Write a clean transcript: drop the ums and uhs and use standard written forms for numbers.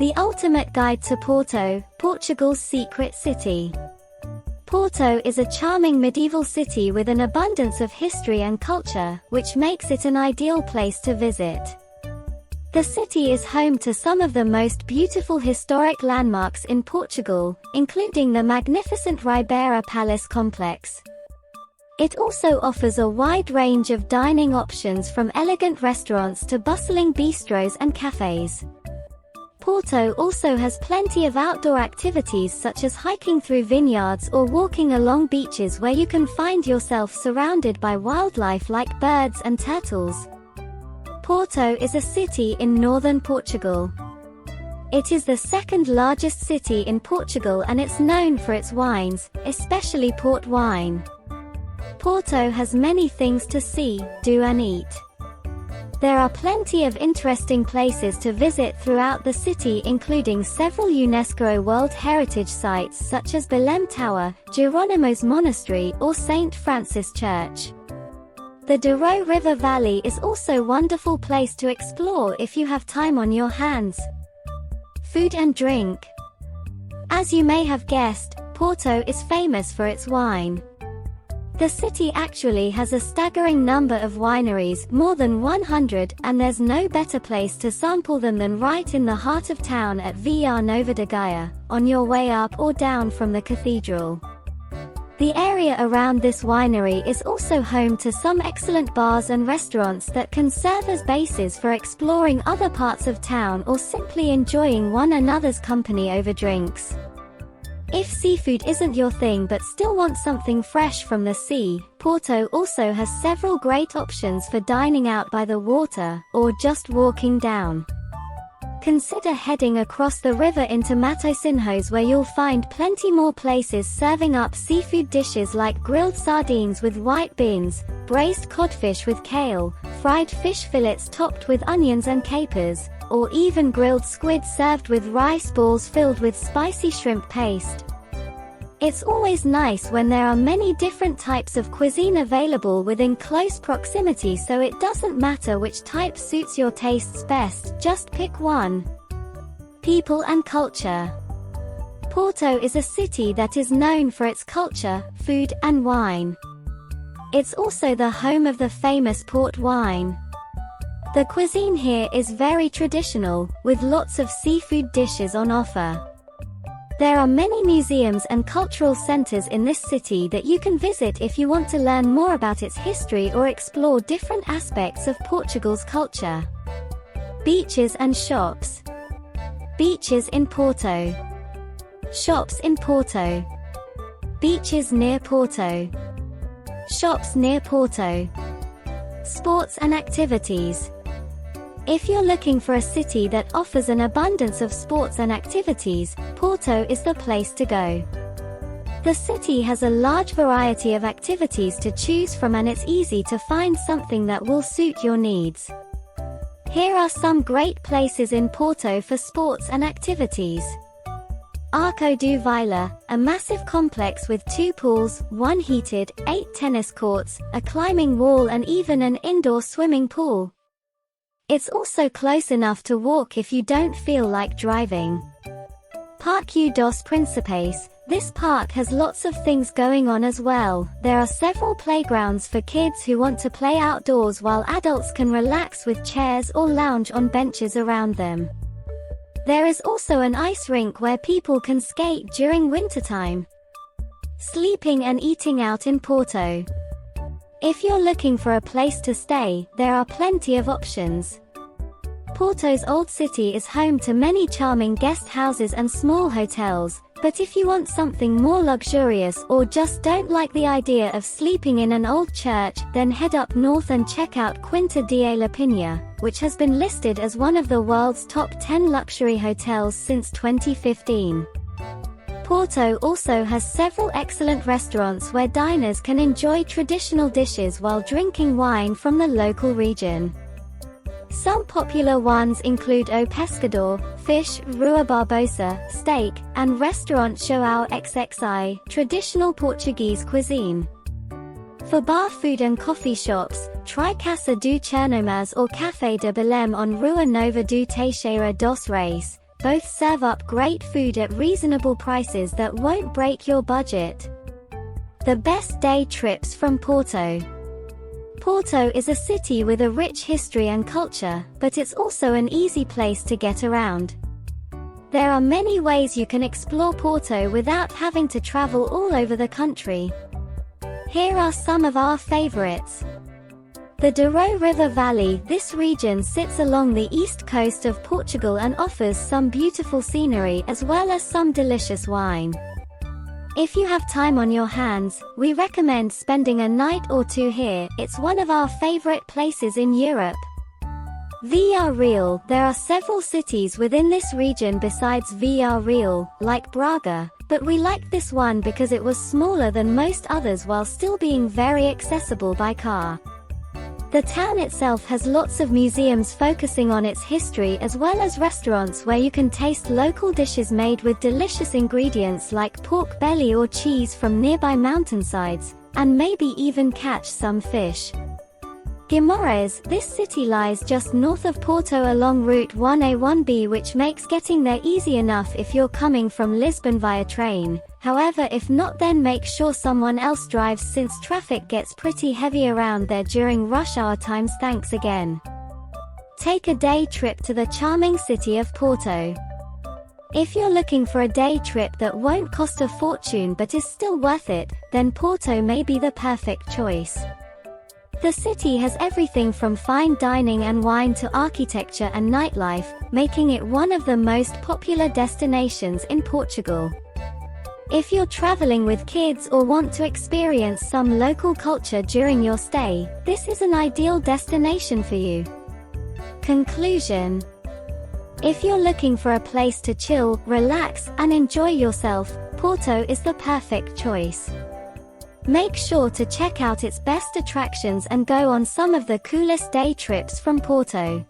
The ultimate guide to Porto, Portugal's secret city. Porto is a charming medieval city with an abundance of history and culture, which makes it an ideal place to visit. The city is home to some of the most beautiful historic landmarks in Portugal, including the magnificent Ribeira Palace complex. It also offers a wide range of dining options from elegant restaurants to bustling bistros and cafes. Porto also has plenty of outdoor activities such as hiking through vineyards or walking along beaches where you can find yourself surrounded by wildlife like birds and turtles. Porto is a city in northern Portugal. It is the second largest city in Portugal and it's known for its wines, especially port wine. Porto has many things to see, do and eat. There are plenty of interesting places to visit throughout the city, including several UNESCO World Heritage sites such as Belém Tower, Jerónimos Monastery or St. Francis Church. The Douro River Valley is also a wonderful place to explore if you have time on your hands. Food and drink. As you may have guessed, Porto is famous for its wine. The city actually has a staggering number of wineries, more than 100, and there's no better place to sample them than right in the heart of town at Via Nova de Gaia, on your way up or down from the cathedral. The area around this winery is also home to some excellent bars and restaurants that can serve as bases for exploring other parts of town or simply enjoying one another's company over drinks. If seafood isn't your thing but still want something fresh from the sea, Porto also has several great options for dining out by the water, or just walking down. Consider heading across the river into Matosinhos, where you'll find plenty more places serving up seafood dishes like grilled sardines with white beans, braised codfish with kale, fried fish fillets topped with onions and capers, or even grilled squid served with rice balls filled with spicy shrimp paste. It's always nice when there are many different types of cuisine available within close proximity, so it doesn't matter which type suits your tastes best, just pick one. People and culture. Porto is a city that is known for its culture, food, and wine. It's also the home of the famous port wine. The cuisine here is very traditional, with lots of seafood dishes on offer. There are many museums and cultural centers in this city that you can visit if you want to learn more about its history or explore different aspects of Portugal's culture. Beaches and shops. Beaches in Porto. Shops in Porto. Beaches near Porto. Shops near Porto. Sports and activities. If you're looking for a city that offers an abundance of sports and activities, Porto is the place to go. The city has a large variety of activities to choose from and it's easy to find something that will suit your needs. Here are some great places in Porto for sports and activities. Arco do Vila, a massive complex with 2 pools, 1 heated, 8 tennis courts, a climbing wall and even an indoor swimming pool. It's also close enough to walk if you don't feel like driving. Parque dos Príncipes. This park has lots of things going on as well. There are several playgrounds for kids who want to play outdoors, while adults can relax with chairs or lounge on benches around them. There is also an ice rink where people can skate during wintertime. Sleeping and eating out in Porto. If you're looking for a place to stay, there are plenty of options. Porto's old city is home to many charming guest houses and small hotels, but if you want something more luxurious or just don't like the idea of sleeping in an old church, then head up north and check out Quinta de la Penha, which has been listed as one of the world's top 10 luxury hotels since 2015. Porto also has several excellent restaurants where diners can enjoy traditional dishes while drinking wine from the local region. Some popular ones include O Pescador, fish, Rua Barbosa, steak, and Restaurant João XXI, traditional Portuguese cuisine. For bar food and coffee shops, try Casa do Chernomas or Café de Belém on Rua Nova do Teixeira dos Reis, both serve up great food at reasonable prices that won't break your budget. The best day trips from Porto. Porto is a city with a rich history and culture, but it's also an easy place to get around. There are many ways you can explore Porto without having to travel all over the country. Here are some of our favorites. The Douro River Valley. This region sits along the east coast of Portugal and offers some beautiful scenery as well as some delicious wine. If you have time on your hands, we recommend spending a night or two here. It's one of our favorite places in Europe. Villarreal. There are several cities within this region besides Villarreal, like Braga, but we liked this one because it was smaller than most others while still being very accessible by car. The town itself has lots of museums focusing on its history as well as restaurants where you can taste local dishes made with delicious ingredients like pork belly or cheese from nearby mountainsides, and maybe even catch some fish. Guimarães. This city lies just north of Porto along Route 1A1B, which makes getting there easy enough if you're coming from Lisbon via train. However, if not, then make sure someone else drives since traffic gets pretty heavy around there during rush hour times. Thanks again. Take a day trip to the charming city of Porto. If you're looking for a day trip that won't cost a fortune but is still worth it, then Porto may be the perfect choice. The city has everything from fine dining and wine to architecture and nightlife, making it one of the most popular destinations in Portugal. If you're traveling with kids or want to experience some local culture during your stay, this is an ideal destination for you. Conclusion. If you're looking for a place to chill, relax, and enjoy yourself, Porto is the perfect choice. Make sure to check out its best attractions and go on some of the coolest day trips from Porto.